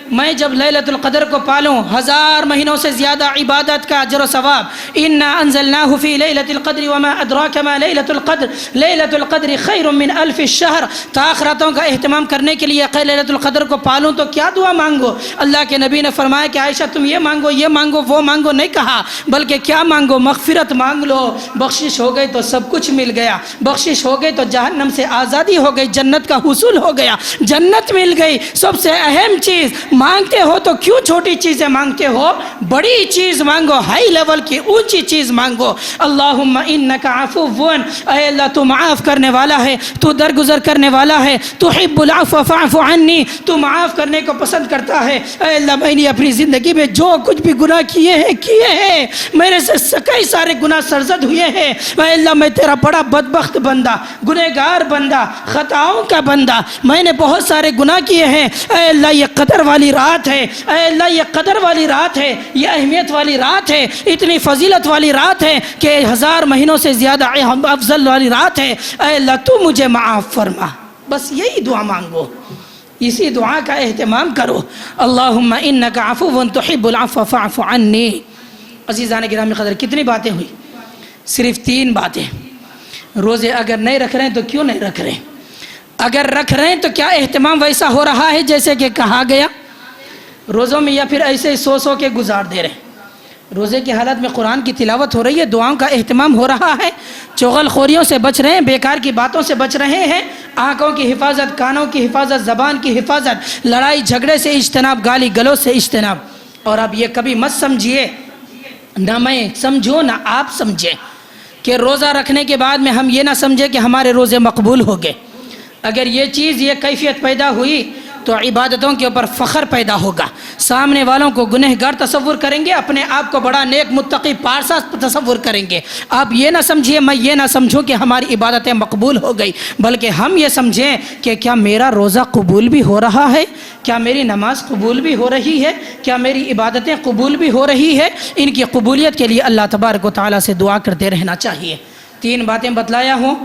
میں جب لیلۃ القدر کو پالوں 1000 مہینوں سے زیادہ عبادت کا اجر و ثواب، انا انزلناہ فی لیلۃ القدر وما ادراک ما لیلۃ القدر، لیلۃ القدر خیر من الف الشہر، تاخراتوں کا اہتمام کرنے کے لیے لیلۃ القدر کو پالوں تو کیا دعا مانگو؟ اللہ کے نبی نے فرمایا کہ عائشہ تم یہ مانگو، یہ مانگو، وہ مانگو نہیں کہا، بلکہ کیا مانگو؟ مغفرت مانگ لو، بخشش ہو گئی تو سب کچھ مل گیا، بخشش ہو گئی تو جہنم سے آزادی ہو گئی، جنت کا حصول ہو گیا، جنت مل گئی۔ سب سے اہم چیز، مانگتے ہو تو کیوں چھوٹی چیزیں مانگتے ہو؟ بڑی چیز مانگو، ہائی لیول کی اونچی چیز مانگو۔ اللہم انک عفو، اے اللہ تو معاف کرنے والا ہے، تو درگزر کرنے والا ہے، تحب العفو فاعف عنی، تو معاف کرنے کو پسند کرتا ہے۔ اے اللہ میں نے اپنی زندگی میں جو کچھ بھی گناہ کیے ہیں، میرے سے کئی سارے گناہ سرزد ہوئے ہیں، اے اللہ میں تیرا بڑا بدبخت بندہ، گنہگار بندہ، خطاؤں کا بندہ، میں نے بہت سارے گناہ کیے ہیں۔ اے اللہ یہ قدر والی رات ہے، اے اللہ یہ قدر والی رات ہے، یہ اہمیت والی رات ہے، اتنی فضیلت والی رات ہے کہ 1000 مہینوں سے زیادہ افضل والی رات ہے، اے اللہ تو مجھے معاف فرما۔ بس یہی دعا مانگو، اسی دعا کا اہتمام کرو۔ اللہم انک عفو تحب العفو فاعف عنی۔ عزیزان گرامی قدر، کتنی باتیں ہوئی؟ صرف 3 باتیں۔ روزے اگر نہیں رکھ رہے ہیں تو کیوں نہیں رکھ رہے ہیں؟ اگر رکھ رہے ہیں تو کیا اہتمام ویسا ہو رہا ہے جیسے کہ کہا گیا روزوں میں، یا پھر ایسے سو کے گزار دے رہے ہیں؟ روزے کی حالت میں قرآن کی تلاوت ہو رہی ہے، دعاؤں کا اہتمام ہو رہا ہے، چغل خوریوں سے بچ رہے ہیں، بیکار کی باتوں سے بچ رہے ہیں، آنکھوں کی حفاظت، کانوں کی حفاظت، زبان کی حفاظت، لڑائی جھگڑے سے اجتناب، گالی گلوچ سے اجتناب۔ اور اب یہ کبھی مت سمجھیے، نہ میں سمجھوں نہ آپ سمجھیں، کہ روزہ رکھنے کے بعد میں ہم یہ نہ سمجھیں کہ ہمارے روزے مقبول ہو گئے۔ اگر یہ چیز، یہ کیفیت پیدا ہوئی تو عبادتوں کے اوپر فخر پیدا ہوگا، سامنے والوں کو گنہگار تصور کریں گے، اپنے آپ کو بڑا نیک متقی پارسا تصور کریں گے۔ آپ یہ نہ سمجھیے، میں یہ نہ سمجھوں کہ ہماری عبادتیں مقبول ہو گئی، بلکہ ہم یہ سمجھیں کہ کیا میرا روزہ قبول بھی ہو رہا ہے، کیا میری نماز قبول بھی ہو رہی ہے، کیا میری عبادتیں قبول بھی ہو رہی ہے۔ ان کی قبولیت کے لیے اللہ تبارک و تعالیٰ سے دعا کرتے رہنا چاہیے۔ 3 باتیں بتلایا ہوں،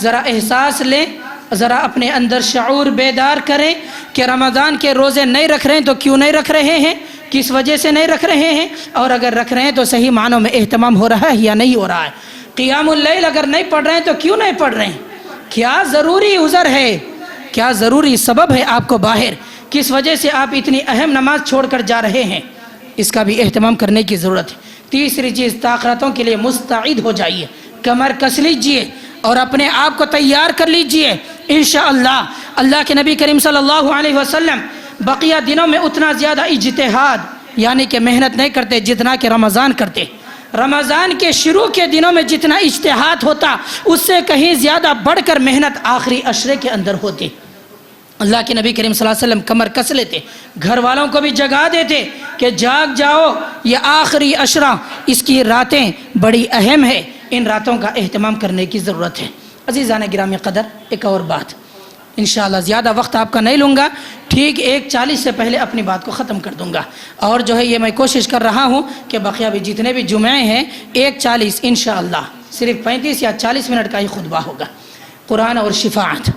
ذرا احساس لیں ذرا اپنے اندر شعور بیدار کریں کہ رمضان کے روزے نہیں رکھ رہے ہیں تو کیوں نہیں رکھ رہے ہیں، کس وجہ سے نہیں رکھ رہے ہیں، اور اگر رکھ رہے ہیں تو صحیح معنوں میں اہتمام ہو رہا ہے یا نہیں ہو رہا ہے۔ قیام اللیل اگر نہیں پڑھ رہے ہیں تو کیوں نہیں پڑھ رہے ہیں، کیا ضروری عذر ہے، کیا ضروری سبب ہے آپ کو باہر، کس وجہ سے آپ اتنی اہم نماز چھوڑ کر جا رہے ہیں، اس کا بھی اہتمام کرنے کی ضرورت ہے۔ تیسری چیز، طاقتوں کے لیے مستعد ہو جائیے، کمر کس لیجئے اور اپنے آپ کو تیار کر لیجئے۔ انشاءاللہ اللہ کے نبی کریم صلی اللہ علیہ وسلم بقیہ دنوں میں اتنا زیادہ اجتہاد یعنی کہ محنت نہیں کرتے جتنا کہ رمضان کرتے۔ رمضان کے شروع کے دنوں میں جتنا اجتہاد ہوتا اس سے کہیں زیادہ بڑھ کر محنت آخری عشرے کے اندر ہوتی۔ اللہ کے نبی کریم صلی اللہ علیہ وسلم کمر کس لیتے، گھر والوں کو بھی جگا دیتے کہ جاگ جاؤ، یہ آخری عشرہ، اس کی راتیں بڑی اہم ہے، ان راتوں کا اہتمام کرنے کی ضرورت ہے۔ عزیزان گرامی قدر، ایک اور بات، انشاءاللہ زیادہ وقت آپ کا نہیں لوں گا، ٹھیک 1:40 سے پہلے اپنی بات کو ختم کر دوں گا، اور جو ہے یہ میں کوشش کر رہا ہوں کہ بقیہ بھی جتنے بھی جمعے ہیں 1:40 انشاءاللہ صرف 35 یا 40 منٹ کا ہی خطبہ ہوگا۔ قرآن اور شفاعت۔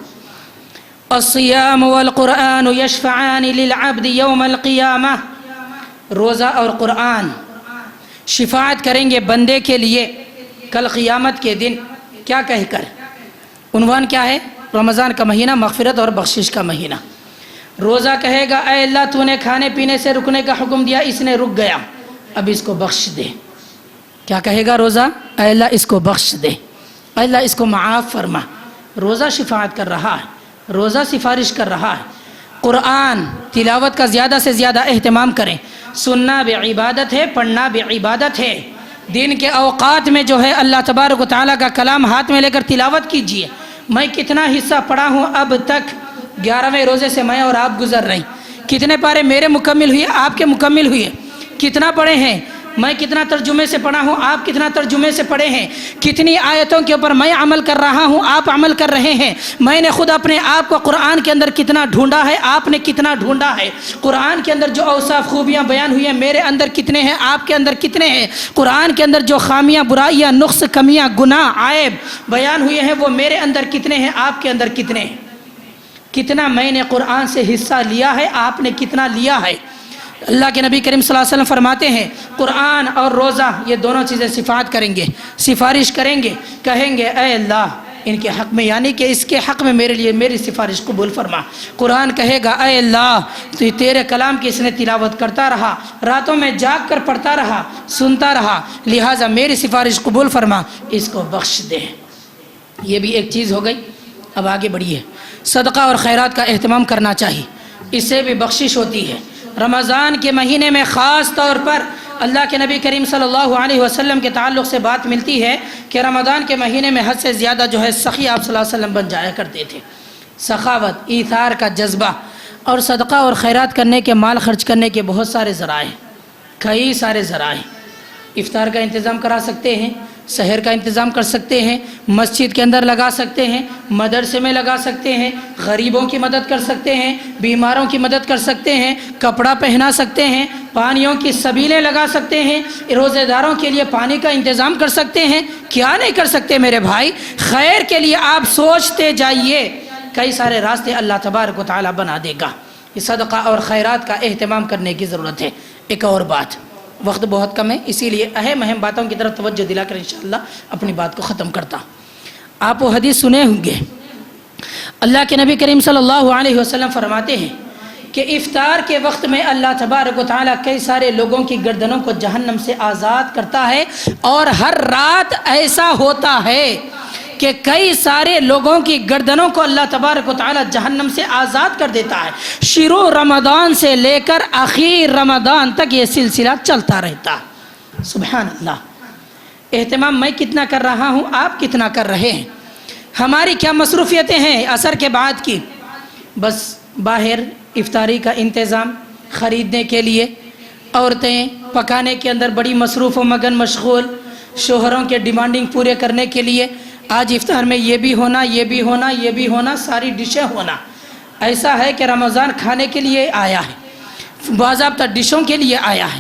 الصیام والقرآن یشفعان للعبد یوم القیامہ، روزہ اور قرآن شفاعت کریں گے بندے کے لیے کل قیامت کے دن، کیا کہہ کر؟ عنوان کیا ہے؟ رمضان کا مہینہ مغفرت اور بخشش کا مہینہ۔ روزہ کہے گا اے اللہ تو نے کھانے پینے سے رکنے کا حکم دیا، اس نے رک گیا، اب اس کو بخش دے۔ کیا کہے گا روزہ؟ اے اللہ اس کو بخش دے، اے اللہ اس کو معاف فرما۔ روزہ شفاعت کر رہا ہے، روزہ سفارش کر رہا ہے۔ قرآن تلاوت کا زیادہ سے زیادہ اہتمام کریں، سننا بھی عبادت ہے، پڑھنا بھی عبادت ہے۔ دن کے اوقات میں جو ہے اللہ تبارک و تعالیٰ کا کلام ہاتھ میں لے کر تلاوت کیجیے۔ میں کتنا حصہ پڑھا ہوں اب تک، 11ویں روزے سے میں اور آپ گزر رہے ہیں، کتنے پارے میرے مکمل ہوئے، آپ کے مکمل ہوئے، کتنا پڑھے ہیں، میں کتنا ترجمے سے پڑھا ہوں، آپ کتنا ترجمے سے پڑھے ہیں، کتنی آیتوں کے اوپر میں عمل کر رہا ہوں، آپ عمل کر رہے ہیں۔ میں نے خود اپنے آپ کو قرآن کے اندر کتنا ڈھونڈا ہے، آپ نے کتنا ڈھونڈا ہے۔ قرآن کے اندر جو اوصاف خوبیاں بیان ہوئی ہیں میرے اندر کتنے ہیں، آپ کے اندر کتنے ہیں۔ قرآن کے اندر جو خامیاں، برائیاں، نقص، کمیاں، گناہ، عیب بیان ہوئے ہیں وہ میرے اندر کتنے ہیں، آپ کے اندر کتنے ہیں۔ کتنا میں نے قرآن سے حصہ لیا ہے، آپ نے کتنا لیا ہے۔ اللہ کے نبی کریم صلی اللہ علیہ وسلم فرماتے ہیں قرآن اور روزہ یہ دونوں چیزیں شفاعت کریں گے، سفارش کریں گے، کہیں گے اے اللہ ان کے حق میں، یعنی کہ اس کے حق میں میرے لیے میری سفارش قبول فرما۔ قرآن کہے گا اے اللہ تو تیرے کلام کی اس نے تلاوت کرتا رہا، راتوں میں جاگ کر پڑھتا رہا، سنتا رہا، لہٰذا میری سفارش قبول فرما، اس کو بخش دے۔ یہ بھی ایک چیز ہو گئی۔ اب آگے بڑھیے، صدقہ اور خیرات کا اہتمام کرنا چاہیے، اس سے بھی بخشش ہوتی ہے۔ رمضان کے مہینے میں خاص طور پر اللہ کے نبی کریم صلی اللہ علیہ وسلم کے تعلق سے بات ملتی ہے کہ رمضان کے مہینے میں حد سے زیادہ جو ہے سخی آپ صلی اللہ علیہ وسلم بن جایا کرتے تھے۔ سخاوت، ایثار کا جذبہ اور صدقہ اور خیرات کرنے کے، مال خرچ کرنے کے بہت سارے ذرائع، کئی سارے ذرائع۔ افطار کا انتظام کرا سکتے ہیں، سحر کا انتظام کر سکتے ہیں، مسجد کے اندر لگا سکتے ہیں، مدرسے میں لگا سکتے ہیں، غریبوں کی مدد کر سکتے ہیں، بیماروں کی مدد کر سکتے ہیں، کپڑا پہنا سکتے ہیں، پانیوں کی سبیلیں لگا سکتے ہیں، روزے داروں کے لیے پانی کا انتظام کر سکتے ہیں۔ کیا نہیں کر سکتے میرے بھائی؟ خیر کے لیے آپ سوچتے جائیے، کئی سارے راستے اللہ تبارک و تعالیٰ بنا دے گا۔ یہ صدقہ اور خیرات کا اہتمام کرنے کی ضرورت ہے۔ ایک اور بات، وقت بہت کم ہے اسی لیے اہم باتوں کی طرف توجہ دلا کر انشاءاللہ اپنی بات کو ختم کرتا ہوں۔ آپ وہ حدیث سنے ہوں گے، اللہ کے نبی کریم صلی اللہ علیہ وسلم فرماتے ہیں کہ افطار کے وقت میں اللہ تبارک و تعالیٰ کئی سارے لوگوں کی گردنوں کو جہنم سے آزاد کرتا ہے، اور ہر رات ایسا ہوتا ہے کہ کئی سارے لوگوں کی گردنوں کو اللہ تبارک و تعالیٰ جہنم سے آزاد کر دیتا ہے۔ شروع رمضان سے لے کر آخر رمضان تک یہ سلسلہ چلتا رہتا ہے۔ سبحان اللہ۔ اہتمام میں کتنا کر رہا ہوں، آپ کتنا کر رہے ہیں؟ ہماری کیا مصروفیتیں ہیں عصر کے بعد کی؟ بس باہر افطاری کا انتظام خریدنے کے لیے، عورتیں پکانے کے اندر بڑی مصروف و مگن مشغول، شوہروں کے ڈیمانڈنگ پورے کرنے کے لیے آج افطار میں یہ بھی ہونا، یہ بھی ہونا، یہ بھی ہونا، ساری ڈشیں ہونا۔ ایسا ہے کہ رمضان کھانے کے لیے آیا ہے، باضابطہ ڈشوں کے لیے آیا ہے،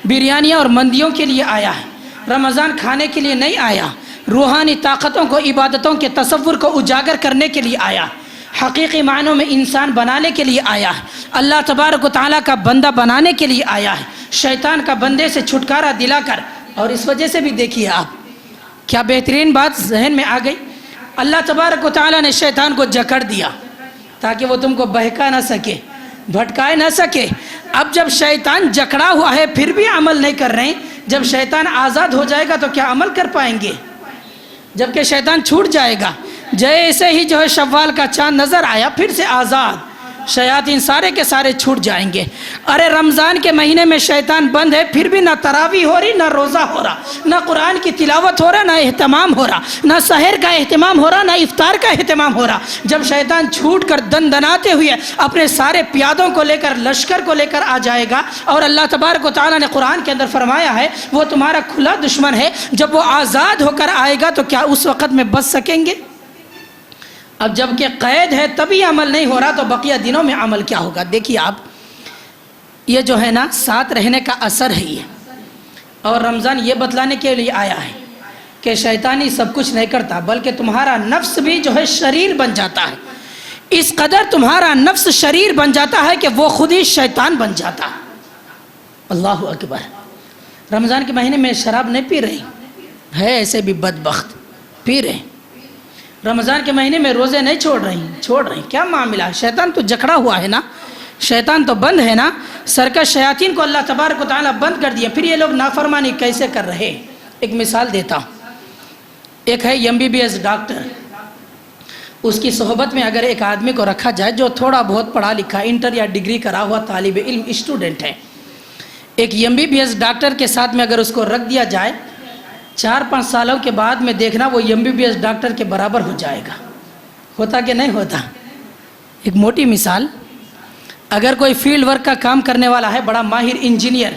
بریانیاں اور مندیوں کے لیے آیا ہے۔ رمضان کھانے کے لیے نہیں آیا، روحانی طاقتوں کو، عبادتوں کے تصور کو اجاگر کرنے کے لیے آیا۔ حقیقی معنوں میں انسان بنانے کے لیے آیا ہے، اللہ تبارک و تعالیٰ کا بندہ بنانے کے لیے آیا ہے، شیطان کا بندے سے چھٹکارا دلا کر۔ اور اس وجہ سے بھی دیکھیے آپ کیا بہترین بات ذہن میں آ گئی، اللہ تبارک و تعالیٰ نے شیطان کو جکڑ دیا تاکہ وہ تم کو بہکا نہ سکے، بھٹکائے نہ سکے۔ اب جب شیطان جکڑا ہوا ہے پھر بھی عمل نہیں کر رہے ہیں، جب شیطان آزاد ہو جائے گا تو کیا عمل کر پائیں گے؟ جبکہ شیطان چھوٹ جائے گا، جیسے ہی جو ہے شوال کا چاند نظر آیا پھر سے آزاد، شیاطین سارے کے سارے چھوٹ جائیں گے۔ ارے رمضان کے مہینے میں شیطان بند ہے پھر بھی نہ تراویح ہو رہی، نہ روزہ ہو رہا، نہ قرآن کی تلاوت ہو رہا، نہ اہتمام ہو رہا، نہ سحر کا اہتمام ہو رہا، نہ افطار کا اہتمام ہو رہا۔ جب شیطان چھوٹ کر دندناتے ہوئے اپنے سارے پیادوں کو لے کر، لشکر کو لے کر آ جائے گا، اور اللہ تبارک و تعالیٰ نے قرآن کے اندر فرمایا ہے وہ تمہارا کھلا دشمن ہے، جب وہ آزاد ہو کر آئے گا تو کیا اس وقت میں بچ سکیں گے؟ اب جب کہ قید ہے تبھی عمل نہیں ہو رہا تو بقیہ دنوں میں عمل کیا ہوگا؟ دیکھیے آپ، یہ جو ہے نا ساتھ رہنے کا اثر ہے یہ، اور رمضان یہ بتلانے کے لیے آیا ہے کہ شیطانی سب کچھ نہیں کرتا، بلکہ تمہارا نفس بھی جو ہے شریر بن جاتا ہے، اس قدر تمہارا نفس شریر بن جاتا ہے کہ وہ خود ہی شیطان بن جاتا ہے۔ اللہ اکبر۔ رمضان کے مہینے میں شراب نہیں پی رہی ہے، ایسے بھی بدبخت پی رہے ہیں۔ رمضان کے مہینے میں روزے نہیں چھوڑ رہی، کیا معاملہ ہے؟ شیطان تو جکڑا ہوا ہے نا، شیطان تو بند ہے نا، سرکش شیاطین کو اللہ تبارک و تعالیٰ بند کر دیا، پھر یہ لوگ نافرمانی کیسے کر رہے؟ ایک مثال دیتا ہوں، ایک ہے MBBS ڈاکٹر، اس کی صحبت میں اگر ایک آدمی کو رکھا جائے جو تھوڑا بہت پڑھا لکھا، انٹر یا ڈگری کرا ہوا طالب علم اسٹوڈنٹ ہے، ایک MBBS ڈاکٹر کے ساتھ میں اگر اس کو رکھ دیا جائے، 4-5 سالوں کے بعد میں دیکھنا وہ MBBS ڈاکٹر کے برابر ہو جائے گا۔ ہوتا کہ نہیں ہوتا؟ ایک موٹی مثال، اگر کوئی فیلڈ ورک کا کام کرنے والا ہے، بڑا ماہر انجینئر،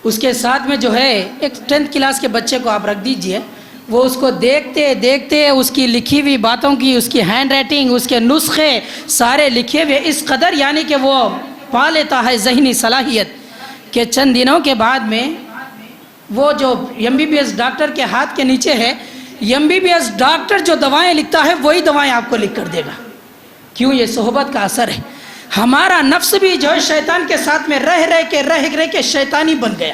اس کے ساتھ میں جو ہے ایک 10th کلاس کے بچے کو آپ رکھ دیجئے، وہ اس کو دیکھتے دیکھتے اس کی لکھی ہوئی باتوں کی، اس کی ہینڈ رائٹنگ، اس کے نسخے سارے لکھے ہوئے اس قدر یعنی کہ وہ پا لیتا ہے ذہنی صلاحیت کہ چند دنوں کے بعد میں وہ جو MBBS ڈاکٹر کے ہاتھ کے نیچے ہے، MBBS ڈاکٹر جو دوائیں لکھتا ہے وہی دوائیں آپ کو لکھ کر دے گا۔ کیوں؟ یہ صحبت کا اثر ہے۔ ہمارا نفس بھی جو ہے شیطان کے ساتھ میں رہ کے شیطانی بن گیا۔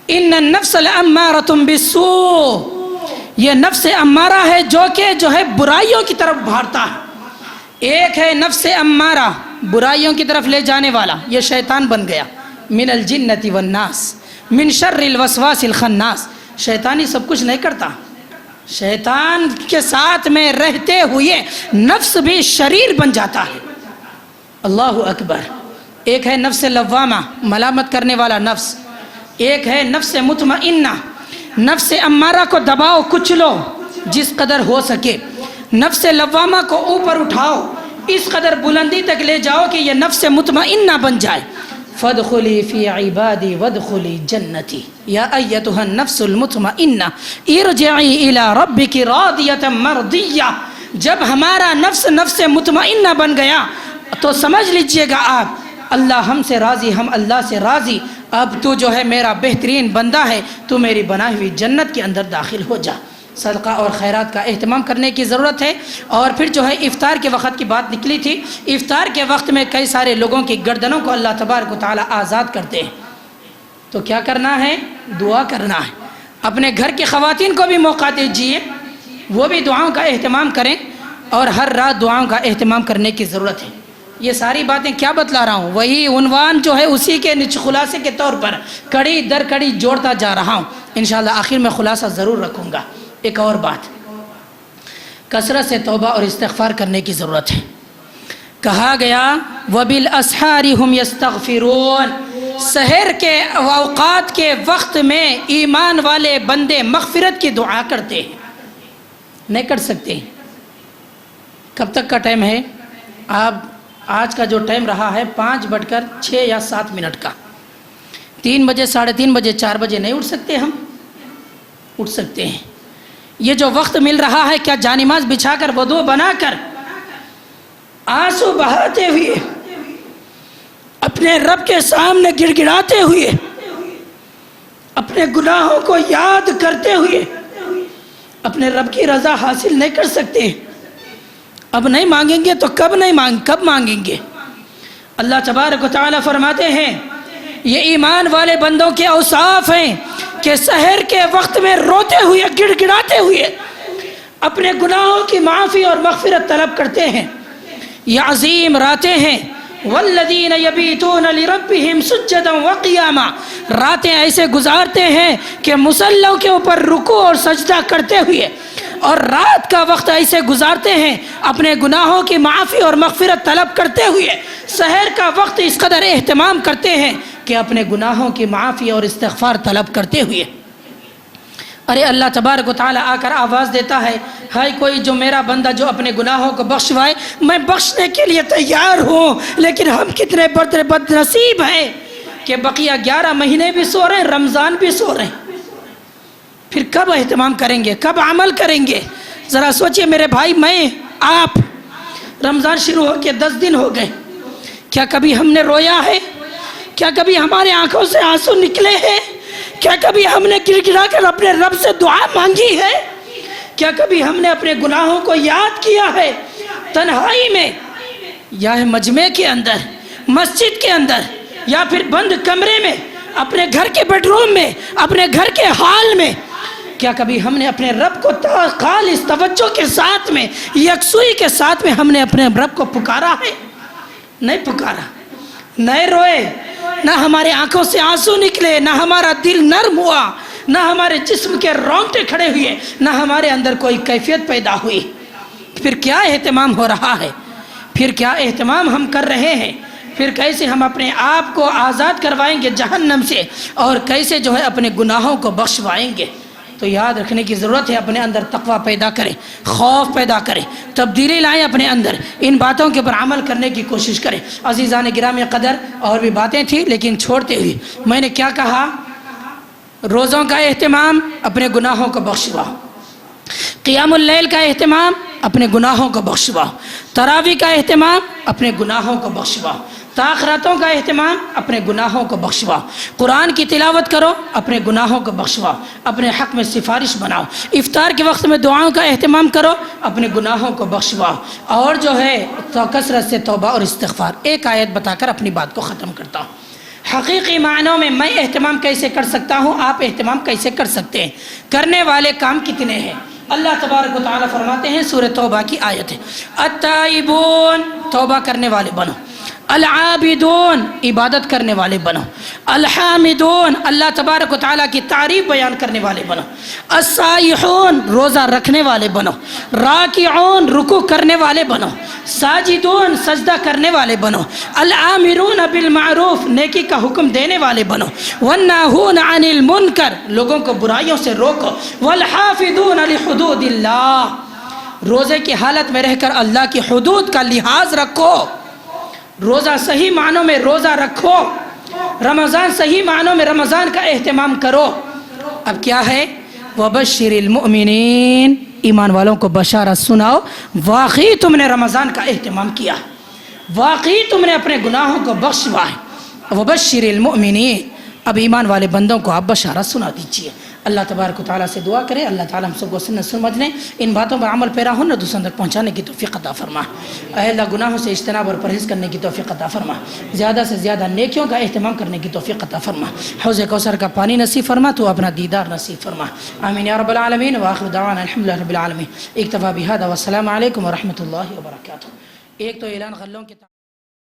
ان النفس لامارۃ بالسوء، یہ نفس امارہ ہے جو ہے برائیوں کی طرف بھاگتا ہے۔ ایک ہے نفس امارہ، برائیوں کی طرف لے جانے والا، یہ شیطان بن گیا۔ من الجنۃ والناس من شر الوسواس الخناس، شیطانی سب کچھ نہیں کرتا، شیطان کے ساتھ میں رہتے ہوئے نفس بھی شریر بن جاتا ہے۔ اللہ اکبر۔ ایک ہے نفس لوامہ، ملامت کرنے والا نفس، ایک ہے نفس مطمئنہ، نفس امارہ کو دباؤ کچلو جس قدر ہو سکے، نفس لوامہ کو اوپر اٹھاؤ، اس قدر بلندی تک لے جاؤ کہ یہ نفس مطمئنہ بن جائے۔ فادخلی فی عبادی وادخلی جنتی یا ایتها النفس المطمئنہ ارجعی الی ربک راضیۃ مرضیہ۔ جب ہمارا نفس مطمئنہ بن گیا تو سمجھ لیجئے گا آپ، اللہ ہم سے راضی، ہم اللہ سے راضی، اب تو جو ہے میرا بہترین بندہ ہے، تو میری بنائی ہوئی جنت کے اندر داخل ہو جا۔ صدقہ اور خیرات کا اہتمام کرنے کی ضرورت ہے۔ اور پھر جو ہے افطار کے وقت کی بات نکلی تھی، افطار کے وقت میں کئی سارے لوگوں کی گردنوں کو اللہ تبارک و تعالیٰ آزاد کرتے ہیں، تو کیا کرنا ہے؟ دعا کرنا ہے۔ اپنے گھر کی خواتین کو بھی موقع دیجیے، وہ بھی دعاؤں کا اہتمام کریں، اور ہر رات دعاؤں کا اہتمام کرنے کی ضرورت ہے۔ یہ ساری باتیں کیا بتلا رہا ہوں؟ وہی عنوان جو ہے اسی کے خلاصے کے طور پر کڑی در کڑی جوڑتا جا رہا ہوں، انشاءاللہ آخر میں خلاصہ ضرور رکھوں گا۔ ایک اور بات، کثرت سے توبہ اور استغفار کرنے کی ضرورت ہے۔ کہا گیا وَبِالْأَسْحَارِ هُمْ يَسْتَغْفِرُونَ، سحر کے اوقات کے وقت میں ایمان والے بندے مغفرت کی دعا کرتے ہیں۔ نہیں کر سکتے؟ کب تک کا ٹائم ہے؟ آپ آج کا جو ٹائم رہا ہے 5:06 یا 7 کا، 3 بجے، 3:30 بجے، 4 بجے نہیں اٹھ سکتے؟ ہم اٹھ سکتے ہیں۔ یہ جو وقت مل رہا ہے، کیا جانماز بچھا کر، وضو بنا کر، آنسو بہاتے ہوئے، اپنے رب کے سامنے گڑ گڑاتے ہوئے، اپنے گناہوں کو یاد کرتے ہوئے اپنے رب کی رضا حاصل نہیں کر سکتے؟ اب نہیں مانگیں گے تو کب مانگیں گے؟ اللہ تبارک و تعالیٰ فرماتے ہیں یہ ایمان والے بندوں کے اوصاف ہیں کہ سحر کے وقت میں روتے ہوئے گڑ گڑاتے ہوئے اپنے گناہوں کی معافی اور مغفرت طلب کرتے ہیں. یہ عظیم راتیں ہیں. والذین یبیتون لربہم سجدا وقیاما، راتیں ایسے گزارتے ہیں کہ مصلوں کے اوپر رکوع اور سجدہ کرتے ہوئے، اور رات کا وقت ایسے گزارتے ہیں اپنے گناہوں کی معافی اور مغفرت طلب کرتے ہوئے. سحر کا وقت اس قدر اہتمام کرتے ہیں کہ اپنے گناہوں کی معافی اور استغفار طلب کرتے ہوئے. ارے اللہ تبارک و تعالیٰ آ کر آواز دیتا ہے، ہائے کوئی جو میرا بندہ جو اپنے گناہوں کو بخشوائے، میں بخشنے کے لیے تیار ہوں. لیکن ہم کتنے بد نصیب ہیں کہ بقیہ 11 مہینے بھی سو رہے ہیں، رمضان بھی سو رہے ہیں. پھر کب اہتمام کریں گے، کب عمل کریں گے؟ ذرا سوچئے میرے بھائی، میں آپ، رمضان شروع ہو کے 10 دن ہو گئے. کیا کبھی ہم نے رویا ہے؟ کیا کبھی ہمارے آنکھوں سے آنسو نکلے ہیں؟ کیا کبھی ہم نے گر گرا کر اپنے رب سے دعا مانگی ہے؟ کیا کبھی ہم نے اپنے گناہوں کو یاد کیا ہے؟ تنہائی میں، یا مجمع کے اندر، مسجد کے اندر، یا پھر بند کمرے میں، اپنے گھر کے بیڈ روم میں، اپنے گھر کے ہال میں، کیا کبھی ہم نے اپنے رب کو خالص توجہ کے ساتھ میں، یکسوئی کے ساتھ میں ہم نے اپنے رب کو پکارا ہے؟ نہیں پکارا، نہیں روئے، نہ ہمارے آنکھوں سے آنسو نکلے، نہ ہمارا دل نرم ہوا، نہ ہمارے جسم کے رونگٹے کھڑے ہوئے، نہ ہمارے اندر کوئی کیفیت پیدا ہوئی. پھر کیا اہتمام ہو رہا ہے؟ پھر کیا اہتمام ہم کر رہے ہیں؟ پھر کیسے ہم اپنے آپ کو آزاد کروائیں گے جہنم سے، اور کیسے جو ہے اپنے گناہوں کو بخشوائیں گے؟ تو یاد رکھنے کی ضرورت ہے، اپنے اندر تقویٰ پیدا کریں، خوف پیدا کریں، تبدیلی لائیں اپنے اندر، ان باتوں کے اوپر عمل کرنے کی کوشش کریں. عزیزان گرامی قدر، اور بھی باتیں تھیں لیکن چھوڑتے ہوئے میں نے کیا کہا؟ روزوں کا اہتمام، اپنے گناہوں کو بخشوا. قیام اللیل کا اہتمام، اپنے گناہوں کو بخشوا. تراویح کا اہتمام، اپنے گناہوں کو بخشوا. تاخراتوں کا اہتمام، اپنے گناہوں کو بخشوا. قرآن کی تلاوت کرو، اپنے گناہوں کو بخشوا. اپنے حق میں سفارش بناؤ. افطار کے وقت میں دعاؤں کا اہتمام کرو، اپنے گناہوں کو بخشوا. اور جو ہے تو کثرت سے توبہ اور استغفار. ایک آیت بتا کر اپنی بات کو ختم کرتا ہوں. حقیقی معنوں میں میں اہتمام کیسے کر سکتا ہوں، آپ اہتمام کیسے کر سکتے ہیں؟ کرنے والے کام کتنے ہیں؟ اللہ تبارک و تعالیٰ فرماتے ہیں، سورہ توبہ کی آیت ہے، التائبون، توبہ کرنے والے بنو. العابدون، عبادت کرنے والے بنو. الحامدون، اللہ تبارک و تعالیٰ کی تعریف بیان کرنے والے بنو. السائحون، روزہ رکھنے والے بنو. راکعون، رکوع کرنے والے بنو. ساجدون، سجدہ کرنے والے بنو. العامرون بالمعروف، نیکی کا حکم دینے والے بنو. والناہون عن المنکر، لوگوں کو برائیوں سے روکو. والحافظون لحدود اللہ، روزے کی حالت میں رہ کر اللہ کی حدود کا لحاظ رکھو. روزہ صحیح معنوں میں روزہ رکھو. رمضان صحیح معنوں میں رمضان کا اہتمام کرو. اب کیا ہے؟ وبشر المؤمنین، ایمان والوں کو بشارت سناؤ، واقعی تم نے رمضان کا اہتمام کیا، واقعی تم نے اپنے گناہوں کو بخشوا ہے. وبشر المؤمنین، اب ایمان والے بندوں کو آپ بشارت سنا دیجئے. اللہ تبارک و تعالیٰ سے دعا کریں، اللہ تعالیٰ ہم سب کو سنت سمجھ لیں، ان باتوں پر عمل پیرا ہونا، دوسروں تک پہنچانے کی توفیق عطا فرما. اے اللہ، گناہوں سے اجتناب اور پرہیز کرنے کی توفیق عطا فرما. زیادہ سے زیادہ نیکیوں کا اہتمام کرنے کی توفیق عطا فرما. حوض کوثر کا پانی نصیب فرما، تو اپنا دیدار نصیب فرما. آمین یا رب العالمین. وآخر دعوانا الحمدللہ رب العالمین. اکتفا بہذا والسلام علیکم ورحمۃ اللہ وبرکاتہ. ایک تو اعلان غلوں کے